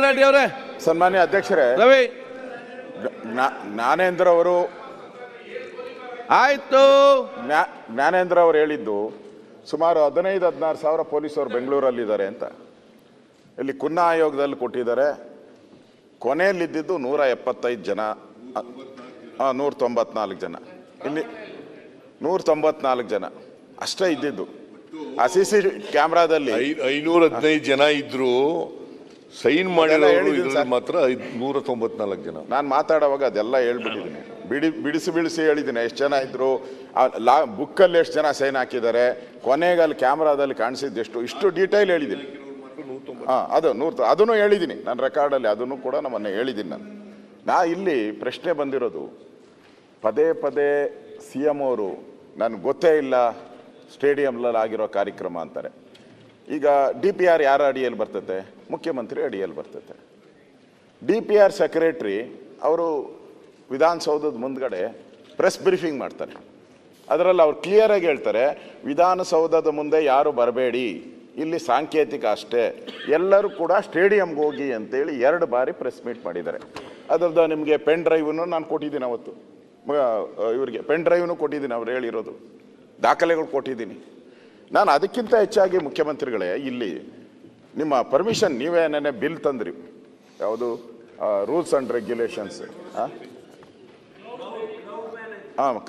ರೆಡ್ಡಿ ಅವರೇ. ಸನ್ಮಾನ್ಯ ಅಧ್ಯಕ್ಷರೇ, ರವಿ ಜ್ಞಾನೇಂದ್ರ ಅವರು ಆಯ್ತು. ಜ್ಞಾನೇಂದ್ರ ಅವರು ಹೇಳಿದ್ದು ಸುಮಾರು 15-16 ಸಾವಿರ ಪೊಲೀಸರು ಬೆಂಗಳೂರಲ್ಲಿದ್ದಾರೆ ಅಂತ. ಇಲ್ಲಿ ಕುನ್ನಾ ಆಯೋಗದಲ್ಲಿ ಕೊಟ್ಟಿದ್ದಾರೆ. ಕೊನೆಯಲ್ಲಿದ್ದು 175 ಜನ, 194 ಜನ, ಇಲ್ಲಿ 194 ಜನ ಅಷ್ಟೇ ಇದ್ದಿದ್ದು. ಆ CC ಕ್ಯಾಮ್ರಾದಲ್ಲಿ 515 ಜನ ಇದ್ರು, ಸೈನ್ ಮಾಡಿರೋರು ಮಾತ್ರ 194 ಜನ. ನಾನು ಮಾತಾಡುವಾಗ ಅದೆಲ್ಲ ಹೇಳ್ಬಿಟ್ಟಿದ್ದೀನಿ, ಬಿಡಿಸಿ ಹೇಳಿದ್ದೀನಿ ಎಷ್ಟು ಜನ ಇದ್ರು, ಬುಕ್ಕಲ್ಲಿ ಎಷ್ಟು ಜನ ಸೈನ್ ಹಾಕಿದ್ದಾರೆ, ಕೊನೆಗೆ ಅಲ್ಲಿ ಕ್ಯಾಮ್ರಾದಲ್ಲಿ ಕಾಣಿಸಿದ್ದೆಷ್ಟು, ಇಷ್ಟು ಡೀಟೈಲ್ ಹೇಳಿದ್ದೀನಿ. ಅದನ್ನು ಹೇಳಿದ್ದೀನಿ ನನ್ನ ರೆಕಾರ್ಡಲ್ಲಿ, ಅದನ್ನು ಕೂಡ ನಮ್ಮನ್ನು ಹೇಳಿದ್ದೀನಿ. ನಾ ಇಲ್ಲಿ ಪ್ರಶ್ನೆ ಬಂದಿರೋದು, ಪದೇ ಪದೇ CM ಅವರು ನನಗೆ ಗೊತ್ತೇ ಇಲ್ಲ ಸ್ಟೇಡಿಯಂನಲ್ಲಿ ಆಗಿರೋ ಕಾರ್ಯಕ್ರಮ ಅಂತಾರೆ. ಈಗ DPR ಯಾರ ಅಡಿಯಲ್ಲಿ ಬರ್ತೈತೆ? ಮುಖ್ಯಮಂತ್ರಿ ಅಡಿಯಲ್ಲಿ ಬರ್ತೈತೆ. DPR ಸೆಕ್ರೆಟ್ರಿ ಅವರು ವಿಧಾನಸೌಧದ ಮುಂದ್ಗಡೆ ಪ್ರೆಸ್ ಬ್ರೀಫಿಂಗ್ ಮಾಡ್ತಾರೆ. ಅದರಲ್ಲಿ ಅವ್ರು ಕ್ಲಿಯರಾಗಿ ಹೇಳ್ತಾರೆ, ವಿಧಾನಸೌಧದ ಮುಂದೆ ಯಾರು ಬರಬೇಡಿ, ಇಲ್ಲಿ ಸಾಂಕೇತಿಕ ಅಷ್ಟೇ, ಎಲ್ಲರೂ ಕೂಡ ಸ್ಟೇಡಿಯಂಗೆ ಹೋಗಿ ಅಂತೇಳಿ 2 ಬಾರಿ ಪ್ರೆಸ್ ಮೀಟ್ ಮಾಡಿದ್ದಾರೆ. ಅದರದ್ದು ನಿಮಗೆ ಪೆನ್ ಡ್ರೈವನ್ನು ನಾನು ಕೊಟ್ಟಿದ್ದೀನಿ, ಅವತ್ತು ಇವರಿಗೆ ಪೆನ್ ಡ್ರೈವ್ನು ಕೊಟ್ಟಿದ್ದೀನಿ, ಅವ್ರು ಹೇಳಿರೋದು ದಾಖಲೆಗಳು ಕೊಟ್ಟಿದ್ದೀನಿ ನಾನು. ಅದಕ್ಕಿಂತ ಹೆಚ್ಚಾಗಿ ಮುಖ್ಯಮಂತ್ರಿಗಳೇ, ಇಲ್ಲಿ ನಿಮ್ಮ ಪರ್ಮಿಷನ್ ನೀವೇ ನೆನ್ನೆ ಬಿಲ್ ತಂದ್ರಿ, ಯಾವುದು rules and regulations,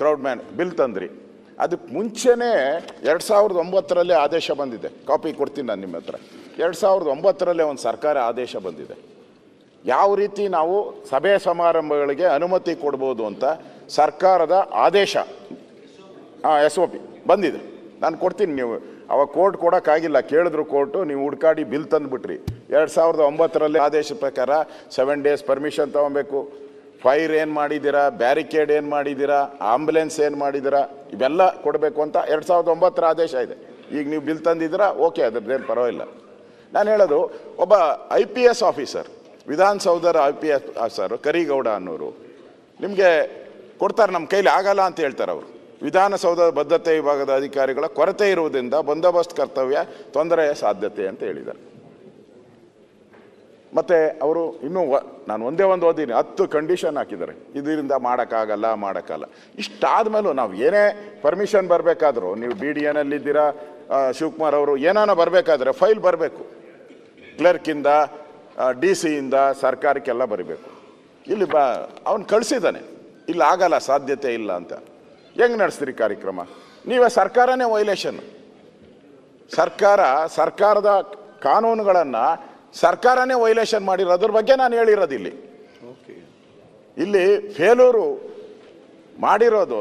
crowd man bill ತಂದ್ರಿ. ಅದಕ್ಕೆ ಮುಂಚೆನೇ 2009ರಲ್ಲಿ ಆದೇಶ ಬಂದಿದೆ, ಕಾಪಿ ಕೊಡ್ತೀನಿ ನಾನು ನಿಮ್ಮ ಹತ್ರ. 2009ರಲ್ಲೇ ಒಂದು ಸರ್ಕಾರ ಆದೇಶ ಬಂದಿದೆ, ಯಾವ ರೀತಿ ನಾವು ಸಭೆ ಸಮಾರಂಭಗಳಿಗೆ ಅನುಮತಿ ಕೊಡ್ಬೋದು ಅಂತ ಸರ್ಕಾರದ ಆದೇಶ, SOP ಬಂದಿದೆ. ನಾನು ಕೊಡ್ತೀನಿ, ನೀವು ಅವಾಗ ಕೋರ್ಟ್ ಕೊಡೋಕ್ಕಾಗಿಲ್ಲ, ಕೇಳಿದ್ರು ಕೋರ್ಟು, ನೀವು ಹುಡ್ಕಾಡಿ ಬಿಲ್ ತಂದುಬಿಟ್ರಿ. 2009ರಲ್ಲಿ ಆದೇಶ ಪ್ರಕಾರ 7 ಡೇಸ್ ಪರ್ಮಿಷನ್ ತೊಗೊಬೇಕು, ಫೈರ್ ಏನು ಮಾಡಿದ್ದೀರಾ, ಬ್ಯಾರಿಕೇಡ್ ಏನು ಮಾಡಿದ್ದೀರಾ, ಆಂಬುಲೆನ್ಸ್ ಏನು ಮಾಡಿದ್ದೀರಾ, ಇವೆಲ್ಲ ಕೊಡಬೇಕು ಅಂತ 2009ರ ಆದೇಶ ಇದೆ. ಈಗ ನೀವು ಬಿಲ್ ತಂದಿದ್ದೀರಾ, ಓಕೆ, ಅದ್ರದ್ದೇನು ಪರವಾಗಿಲ್ಲ. ನಾನು ಹೇಳೋದು, ಒಬ್ಬ IPS ಆಫೀಸರ್, ವಿಧಾನಸೌಧರ IPS ಆಫೀಸರ್ ಕರಿಗೌಡ ಅನ್ನೋರು ನಿಮಗೆ ಕೊಡ್ತಾರೆ, ನಮ್ಮ ಕೈಲಿ ಆಗಲ್ಲ ಅಂತ ಹೇಳ್ತಾರೆ ಅವರು. ವಿಧಾನಸೌಧದ ಭದ್ರತೆ ವಿಭಾಗದ ಅಧಿಕಾರಿಗಳ ಕೊರತೆ ಇರುವುದರಿಂದ ಬಂದೋಬಸ್ತ್ ಕರ್ತವ್ಯ ತೊಂದರೆಯ ಸಾಧ್ಯತೆ ಅಂತ ಹೇಳಿದ್ದಾರೆ. ಮತ್ತು ಅವರು ಇನ್ನೂ ನಾನು ಒಂದೇ ಒಂದು ಓದಿನಿ, 10 ಕಂಡೀಷನ್ ಹಾಕಿದ್ದಾರೆ, ಇದರಿಂದ ಮಾಡೋಕ್ಕಾಗಲ್ಲ. ಇಷ್ಟಾದ ಮೇಲೂ ನಾವು ಏನೇ ಪರ್ಮಿಷನ್ ಬರಬೇಕಾದ್ರೂ, ನೀವು BDNಲ್ಲಿದ್ದೀರಾ, ಶಿವಕುಮಾರ್ ಅವರು ಏನಾನ ಬರಬೇಕಾದ್ರೆ ಫೈಲ್ ಬರಬೇಕು, ಕ್ಲರ್ಕಿಂದ DC ಸರ್ಕಾರಕ್ಕೆಲ್ಲ ಬರಬೇಕು. ಇಲ್ಲಿ ಅವನು ಕಳಿಸಿದ್ದಾನೆ, ಇಲ್ಲಿ ಆಗಲ್ಲ, ಸಾಧ್ಯತೆ ಇಲ್ಲ ಅಂತ. ಹೆಂಗೆ ನಡೆಸ್ತೀರಿ ಕಾರ್ಯಕ್ರಮ? ನೀವೇ ಸರ್ಕಾರನೇ ವೈಲೇಷನ್. ಸರ್ಕಾರದ ಕಾನೂನುಗಳನ್ನು ಸರ್ಕಾರನೇ ವೈಲೇಷನ್ ಮಾಡಿರೋದ್ರ ಬಗ್ಗೆ ನಾನು ಹೇಳಿರೋದು. ಇಲ್ಲಿ ಫೇಲೂರು ಮಾಡಿರೋದು,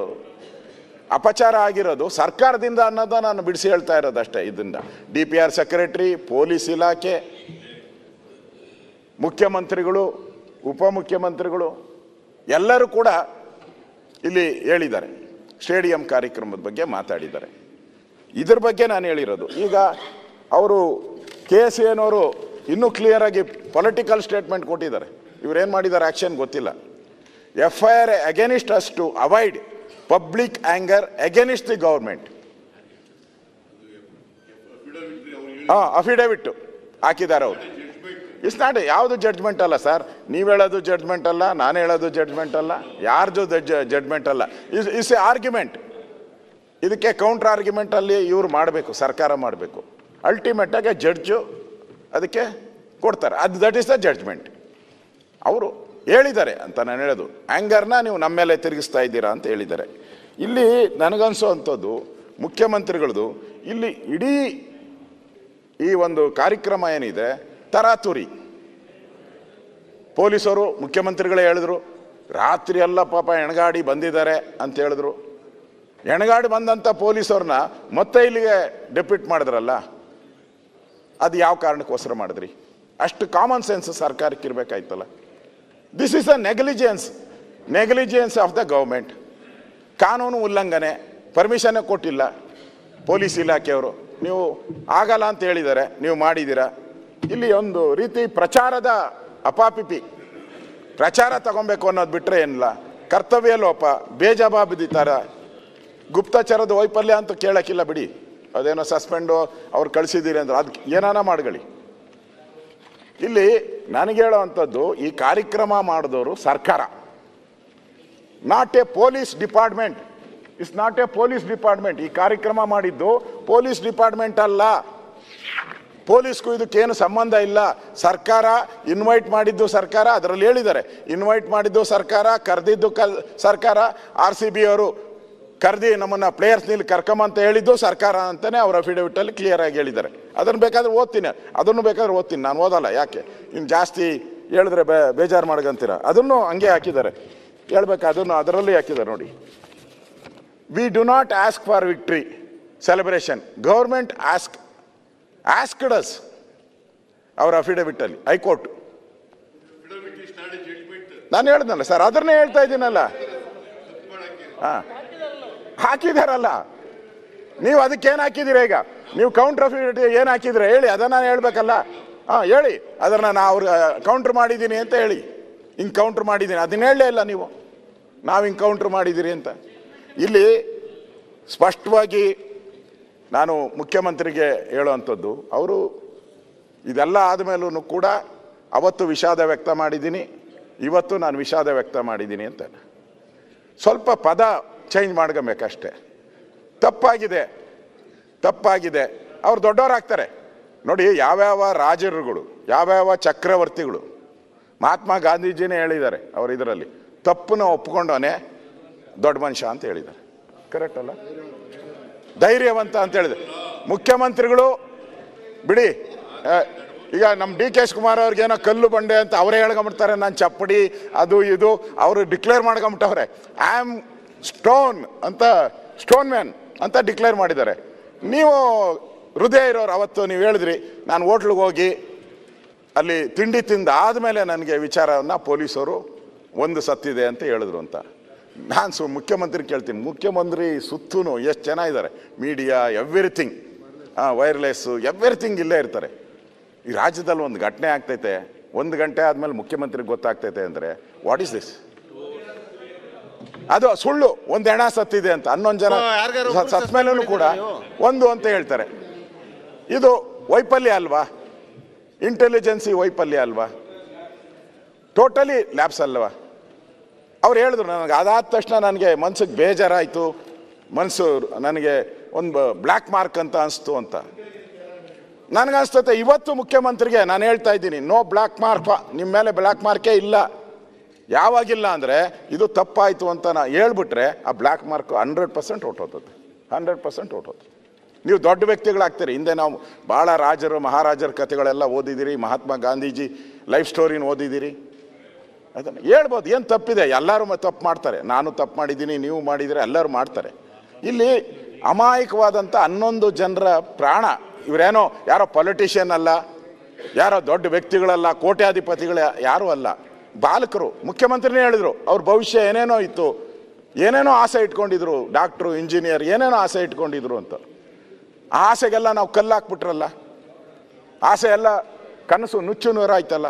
ಅಪಚಾರ ಆಗಿರೋದು ಸರ್ಕಾರದಿಂದ ಅನ್ನೋದು ನಾನು ಬಿಡಿಸಿ ಹೇಳ್ತಾ ಇರೋದು ಅಷ್ಟೇ. ಇದರಿಂದ DPR ಸೆಕ್ರೆಟರಿ, ಪೊಲೀಸ್ ಇಲಾಖೆ, ಮುಖ್ಯಮಂತ್ರಿಗಳು, ಉಪಮುಖ್ಯಮಂತ್ರಿಗಳು ಎಲ್ಲರೂ ಕೂಡ ಇಲ್ಲಿ ಹೇಳಿದ್ದಾರೆ, ಸ್ಟೇಡಿಯಂ ಕಾರ್ಯಕ್ರಮದ ಬಗ್ಗೆ ಮಾತಾಡಿದ್ದಾರೆ. ಇದ್ರ ಬಗ್ಗೆ ನಾನು ಹೇಳಿರೋದು. ಈಗ ಅವರು KSAN ಅವರು ಇನ್ನೂ ಕ್ಲಿಯರಾಗಿ ಪೊಲಿಟಿಕಲ್ ಸ್ಟೇಟ್ಮೆಂಟ್ ಕೊಟ್ಟಿದ್ದಾರೆ. ಇವರೇನು ಮಾಡಿದ್ದಾರೆ ಆ್ಯಕ್ಷನ್ ಗೊತ್ತಿಲ್ಲ. FIR against us to avoid public anger against the government. Affidavit ಹಾಕಿದ್ದಾರೆ ಅವರು. ಇಟ್ಸ್ ನಾಟ್ ಯಾವುದು ಜಡ್ಜ್ಮೆಂಟ್ ಅಲ್ಲ ಸರ್, ನೀವು ಹೇಳೋದು ಜಡ್ಜ್ಮೆಂಟ್ ಅಲ್ಲ, ನಾನು ಹೇಳೋದು ಜಡ್ಜ್ಮೆಂಟ್ ಅಲ್ಲ, ಯಾರ್ದು ಜಡ್ಜ್ಮೆಂಟ್ ಅಲ್ಲ. Is A argument. ಇದಕ್ಕೆ ಕೌಂಟರ್ ಆರ್ಗ್ಯುಮೆಂಟಲ್ಲಿ ಇವರು ಮಾಡಬೇಕು, ಸರ್ಕಾರ ಮಾಡಬೇಕು. ಅಲ್ಟಿಮೇಟಾಗಿ ಜಡ್ಜು ಅದಕ್ಕೆ ಕೊಡ್ತಾರೆ, ದಟ್ ಈಸ್ ದ ಜಡ್ಜ್ಮೆಂಟ್. ಅವರು ಹೇಳಿದ್ದಾರೆ ಅಂತ ನಾನು ಹೇಳೋದು. ಆ್ಯಂಗರ್ನ ನೀವು ನಮ್ಮ ಮೇಲೆ ತಿರುಗಿಸ್ತಾ ಇದ್ದೀರಾ ಅಂತ ಹೇಳಿದ್ದಾರೆ. ಇಲ್ಲಿ ನನಗನ್ಸೋ ಅಂಥದ್ದು ಮುಖ್ಯಮಂತ್ರಿಗಳದು, ಇಲ್ಲಿ ಇಡೀ ಈ ಒಂದು ಕಾರ್ಯಕ್ರಮ ಏನಿದೆ ತರಾತುರಿ. ಪೊಲೀಸರು ಮುಖ್ಯಮಂತ್ರಿಗಳೇ ಹೇಳಿದ್ರು, ರಾತ್ರಿ ಎಲ್ಲ ಪಾಪ ಎಣಗಾಡಿ ಬಂದಿದ್ದಾರೆ ಅಂತ ಹೇಳಿದ್ರು. ಎಣಗಾಡಿ ಬಂದಂಥ ಪೊಲೀಸವ್ರನ್ನ ಮತ್ತೆ ಇಲ್ಲಿಗೆ ಡೆಪ್ಯೂಟ್ ಮಾಡಿದ್ರಲ್ಲ, ಅದು ಯಾವ ಕಾರಣಕ್ಕೋಸ್ಕರ ಮಾಡಿದ್ರಿ? ಅಷ್ಟು ಕಾಮನ್ ಸೆನ್ಸ್ ಸರ್ಕಾರಕ್ಕೆ ಇರಬೇಕಾಯ್ತಲ್ಲ. This is a negligence of the government. ಕಾನೂನು ಉಲ್ಲಂಘನೆ, ಪರ್ಮಿಷನ್ನೇ ಕೊಟ್ಟಿಲ್ಲ ಪೊಲೀಸ್ ಇಲಾಖೆಯವರು. ನೀವು ಆಗಲ್ಲ ಅಂತ ಹೇಳಿದ್ದಾರೆ, ನೀವು ಮಾಡಿದ್ದೀರಾ. ಇಲ್ಲಿ ಒಂದು ರೀತಿ ಪ್ರಚಾರದ ಅಪಾಪಿಪಿ, ಪ್ರಚಾರ ತಗೊಬೇಕು ಅನ್ನೋದು ಬಿಟ್ಟರೆ ಏನಿಲ್ಲ. ಕರ್ತವ್ಯ ಲೋಪ, ಬೇಜವಾಬ್ದಾರಿತನ, ಗುಪ್ತಚರದ ವೈಫಲ್ಯ ಅಂತ ಕೇಳೋಕ್ಕಿಲ್ಲ ಬಿಡಿ. ಅದೇನೋ ಸಸ್ಪೆಂಡು ಅವ್ರು ಕಳಿಸಿದ್ದೀರಿ ಅಂದ್ರೆ ಅದಕ್ಕೆ ಏನಾನ ಮಾಡ್ಕೊಳ್ಳಿ. ಇಲ್ಲಿ ನನಗೆ ಹೇಳೋವಂಥದ್ದು, ಈ ಕಾರ್ಯಕ್ರಮ ಮಾಡಿದವರು ಸರ್ಕಾರ, not A police department. It's not A police department. ಈ ಕಾರ್ಯಕ್ರಮ ಮಾಡಿದ್ದು ಪೊಲೀಸ್ ಡಿಪಾರ್ಟ್ಮೆಂಟ್ ಅಲ್ಲ. ಪೊಲೀಸ್ಗೂ ಇದಕ್ಕೇನು ಸಂಬಂಧ ಇಲ್ಲ. ಸರ್ಕಾರ ಇನ್ವೈಟ್ ಮಾಡಿದ್ದು ಸರ್ಕಾರ, ಅದರಲ್ಲಿ ಹೇಳಿದ್ದಾರೆ ಇನ್ವೈಟ್ ಮಾಡಿದ್ದು ಸರ್ಕಾರ, ಕರೆದಿದ್ದು ಸರ್ಕಾರ. RCB ಅವರು ಕರೆದಿ ನಮ್ಮನ್ನು ಪ್ಲೇಯರ್ಸ್ನಲ್ಲಿ ಕರ್ಕೊಂಬಂತ ಹೇಳಿದ್ದು ಸರ್ಕಾರ ಅಂತಲೇ ಅವ್ರ ಅಫಿಡವಿಟಲ್ಲಿ ಕ್ಲಿಯರ್ ಆಗಿ ಹೇಳಿದ್ದಾರೆ. ಅದನ್ನು ಬೇಕಾದ್ರೆ ಓದ್ತೀನಿ, ಅದನ್ನು ಬೇಕಾದ್ರೆ ಓದ್ತೀನಿ, ನಾನು ಓದಲ್ಲ. ಯಾಕೆ ಇನ್ನು ಜಾಸ್ತಿ ಹೇಳಿದ್ರೆ ಬೇಜಾರು ಮಾಡ್ಕೊಂತೀರ. ಅದನ್ನು ಹಂಗೆ ಹಾಕಿದ್ದಾರೆ, ಹೇಳ್ಬೇಕು ಅದನ್ನು ಅದರಲ್ಲಿ ಹಾಕಿದ್ದಾರೆ ನೋಡಿ. We do not ask for victory celebration, government asked us. ಅವರ ಅಫಿಡವಿಟಲ್ಲಿ ಹೈಕೋರ್ಟ್. ನಾನು ಹೇಳ್ದಲ್ಲ ಸರ್, ಅದನ್ನೇ ಹೇಳ್ತಾ ಇದ್ದೀನಲ್ಲ. ಹಾಕಿದಾರಲ್ಲ, ನೀವು ಅದಕ್ಕೇನು ಹಾಕಿದ್ದೀರ? ಈಗ ನೀವು ಕೌಂಟರ್ ಅಫಿಡವಿಟ್ ಏನು ಹಾಕಿದ್ರೆ ಹೇಳಿ, ಅದನ್ನು ಹೇಳ್ಬೇಕಲ್ಲ. ಹೇಳಿ ಅದನ್ನು ನಾ ಅವ್ರಿಗೆ ಕೌಂಟ್ರ್ ಮಾಡಿದ್ದೀನಿ ಅಂತ ಹೇಳಿ. ಹಿಂಗೆ ಕೌಂಟ್ರ್ ಮಾಡಿದ್ದೀನಿ ಅದನ್ನ ಹೇಳಲೇ ಇಲ್ಲ ನೀವು, ನಾವು ಹಿಂಗೆ ಕೌಂಟ್ರ್ ಮಾಡಿದ್ದೀರಿ ಅಂತ. ಇಲ್ಲಿ ಸ್ಪಷ್ಟವಾಗಿ ನಾನು ಮುಖ್ಯಮಂತ್ರಿಗೆ ಹೇಳುವಂಥದ್ದು, ಅವರು ಇದೆಲ್ಲ ಆದಮೇಲೂ ಕೂಡ ಅವತ್ತು ವಿಷಾದ ವ್ಯಕ್ತ ಮಾಡಿದ್ದೀನಿ, ಇವತ್ತು ನಾನು ವಿಷಾದ ವ್ಯಕ್ತ ಮಾಡಿದ್ದೀನಿ ಅಂತ. ಸ್ವಲ್ಪ ಪದ ಚೇಂಜ್ ಮಾಡ್ಕೊಬೇಕಷ್ಟೆ. ತಪ್ಪಾಗಿದೆ. ಅವ್ರು ದೊಡ್ಡವರಾಗ್ತಾರೆ ನೋಡಿ. ಯಾವ್ಯಾವ ರಾಜರುಗಳು, ಯಾವ್ಯಾವ ಚಕ್ರವರ್ತಿಗಳು, ಮಹಾತ್ಮ ಗಾಂಧೀಜಿನೇ ಹೇಳಿದ್ದಾರೆ ಅವರು ಇದರಲ್ಲಿ, ತಪ್ಪನ್ನ ಒಪ್ಕೊಂಡವನೇ ದೊಡ್ಡ ಮನುಷ್ಯ ಅಂತ ಹೇಳಿದ್ದಾರೆ. ಕರೆಕ್ಟ್ ಅಲ್ಲ? ಧೈರ್ಯವಂತ ಅಂತ ಹೇಳಿದೆ. ಮುಖ್ಯಮಂತ್ರಿಗಳು ಬಿಡಿ, ಈಗ ನಮ್ಮ DK ಶಿವಕುಮಾರ್ ಅವ್ರಿಗೇನೋ ಕಲ್ಲು ಬಂಡೆ ಅಂತ ಅವರೇ ಹೇಳ್ಕೊಂಬಿಡ್ತಾರೆ, ನಾನು ಚಪ್ಪಡಿ ಅದು ಇದು ಅವರು ಡಿಕ್ಲೇರ್ ಮಾಡ್ಕೊಂಬಿಟ್ಟವ್ರೆ. ಐ ಆಮ್ ಸ್ಟೋನ್ ಅಂತ, ಸ್ಟೋನ್ ಮ್ಯಾನ್ ಅಂತ ಡಿಕ್ಲೇರ್ ಮಾಡಿದ್ದಾರೆ. ನೀವು ಹೃದಯ ಇರೋರು, ಅವತ್ತು ನೀವು ಹೇಳಿದ್ರಿ ನಾನು ಹೋಟ್ಲಿಗೆ ಹೋಗಿ ಅಲ್ಲಿ ತಿಂಡಿ ತಿಂದ ಆದಮೇಲೆ ನನಗೆ ವಿಚಾರವನ್ನು ಪೊಲೀಸರು ಒಂದು ಸತ್ತಿದೆ ಅಂತ ಹೇಳಿದ್ರು ಅಂತ. ನಾನು ಮುಖ್ಯಮಂತ್ರಿ ಕೇಳ್ತೀನಿ, ಮುಖ್ಯಮಂತ್ರಿ ಸುತ್ತೂ ಎಷ್ಟು ಜನ ಇದ್ದಾರೆ, ಮೀಡಿಯಾ, ಎವ್ರಿಥಿಂಗ್, ವೈರ್ಲೆಸ್ಸು, ಎವ್ರಿಥಿಂಗ್ ಇಲ್ಲೇ ಇರ್ತಾರೆ. ಈ ರಾಜ್ಯದಲ್ಲಿ ಒಂದು ಘಟನೆ ಆಗ್ತೈತೆ, 1 ಗಂಟೆ ಆದಮೇಲೆ ಮುಖ್ಯಮಂತ್ರಿಗೆ ಗೊತ್ತಾಗ್ತೈತೆ ಅಂದರೆ ವಾಟ್ ಈಸ್ ದಿಸ್? ಅದು ಸುಳ್ಳು. ಒಂದು ಹೆಣ ಸತ್ತಿದೆ ಅಂತ 11 ಜನ ಸತ್ತ ಮೇಲೂ ಕೂಡ ಒಂದು ಅಂತ ಹೇಳ್ತಾರೆ. ಇದು ವೈಫಲ್ಯ ಅಲ್ವಾ? ಇಂಟೆಲಿಜೆನ್ಸಿ ವೈಫಲ್ಯ ಅಲ್ವಾ? ಟೋಟಲಿ ಲ್ಯಾಬ್ಸ್ ಅಲ್ವಾ? ಅವ್ರು ಹೇಳಿದ್ರು, ನನಗೆ ಅದಾದ ತಕ್ಷಣ ನನಗೆ ಮನ್ಸಿಗೆ ಬೇಜಾರಾಯಿತು, ಮನಸ್ಸು ನನಗೆ ಒಂದು ಬ್ಲ್ಯಾಕ್ ಮಾರ್ಕ್ ಅಂತ ಅನಿಸ್ತು ಅಂತ. ನನಗನ್ಸ್ತತೆ ಇವತ್ತು ಮುಖ್ಯಮಂತ್ರಿಗೆ ನಾನು ಹೇಳ್ತಾ ಇದ್ದೀನಿ, ನೋ ಬ್ಲ್ಯಾಕ್ ಮಾರ್ಕ್, ನಿಮ್ಮ ಮೇಲೆ ಬ್ಲ್ಯಾಕ್ ಮಾರ್ಕೇ ಇಲ್ಲ. ಯಾವಾಗಿಲ್ಲ ಅಂದರೆ ಇದು ತಪ್ಪಾಯಿತು ಅಂತ ನಾನು ಹೇಳ್ಬಿಟ್ರೆ ಆ ಬ್ಲ್ಯಾಕ್ ಮಾರ್ಕ್ 100% ಹೊಟ್ಟೋಗ್ತದೆ, 100% ಹೊಟ್ಟೋಗ್ತದೆ. ನೀವು ದೊಡ್ಡ ವ್ಯಕ್ತಿಗಳಾಗ್ತೀರಿ. ಹಿಂದೆ ನಾವು ಭಾಳ ರಾಜರು ಮಹಾರಾಜರ ಕಥೆಗಳೆಲ್ಲ ಓದಿದ್ದೀರಿ, ಮಹಾತ್ಮ ಗಾಂಧೀಜಿ ಲೈಫ್ ಸ್ಟೋರಿನ ಓದಿದ್ದೀರಿ. ಅದನ್ನು ಹೇಳ್ಬೋದು, ಏನು ತಪ್ಪಿದೆ? ಎಲ್ಲರೂ ತಪ್ಪು ಮಾಡ್ತಾರೆ. ನಾನು ತಪ್ಪು ಮಾಡಿದ್ದೀನಿ, ನೀವು ಮಾಡಿದರೆ ಎಲ್ಲರೂ ಮಾಡ್ತಾರೆ. ಇಲ್ಲಿ ಅಮಾಯಕವಾದಂಥ 11 ಜನರ ಪ್ರಾಣ, ಇವರೇನೋ ಯಾರೋ ಪೊಲಿಟಿಷಿಯನ್ ಅಲ್ಲ, ಯಾರೋ ದೊಡ್ಡ ವ್ಯಕ್ತಿಗಳಲ್ಲ, ಕೋಟ್ಯಾಧಿಪತಿಗಳು ಯಾರೂ ಅಲ್ಲ, ಬಾಲಕರು. ಮುಖ್ಯಮಂತ್ರಿನೇ ಹೇಳಿದ್ರು ಅವ್ರ ಭವಿಷ್ಯ ಏನೇನೋ ಇತ್ತು, ಏನೇನೋ ಆಸೆ ಇಟ್ಕೊಂಡಿದ್ರು, ಡಾಕ್ಟ್ರು, ಇಂಜಿನಿಯರ್, ಏನೇನೋ ಆಸೆ ಇಟ್ಕೊಂಡಿದ್ರು ಅಂತ. ಆ ಆಸೆಗೆಲ್ಲ ನಾವು ಕಲ್ಲಾಕ್ಬಿಟ್ರಲ್ಲ, ಆಸೆ ಎಲ್ಲ ಕನಸು ನುಚ್ಚು ನೂರಾಯ್ತಲ್ಲ.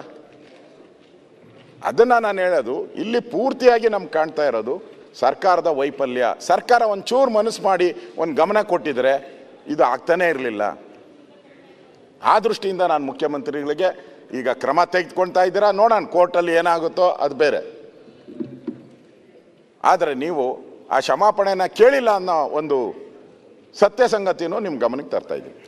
ಅದನ್ನು ನಾನು ಹೇಳೋದು, ಇಲ್ಲಿ ಪೂರ್ತಿಯಾಗಿ ನಮ್ಗೆ ಕಾಣ್ತಾ ಇರೋದು ಸರ್ಕಾರದ ವೈಫಲ್ಯ. ಸರ್ಕಾರ ಒಂಚೂರು ಮನಸ್ಸು ಮಾಡಿ ಒಂದು ಗಮನ ಕೊಟ್ಟಿದ್ರೆ ಇದು ಆಗ್ತಾನೇ ಇರಲಿಲ್ಲ. ಆ ದೃಷ್ಟಿಯಿಂದ ನಾನು ಮುಖ್ಯಮಂತ್ರಿಗಳಿಗೆ ಈಗ ಕ್ರಮ ತೆಗೆದುಕೊಳ್ತಾ ಇದ್ದೀರಾ, ನೋಡೋಣ ಕೋರ್ಟಲ್ಲಿ ಏನಾಗುತ್ತೋ ಅದು ಬೇರೆ. ಆದರೆ ನೀವು ಆ ಕ್ಷಮಾಪಣೆನ ಕೇಳಿಲ್ಲ ಅನ್ನೋ ಒಂದು ಸತ್ಯ ಸಂಗತಿನೂ ನಿಮ್ಮ ಗಮನಕ್ಕೆ ತರ್ತಾ ಇದ್ದೀನಿ.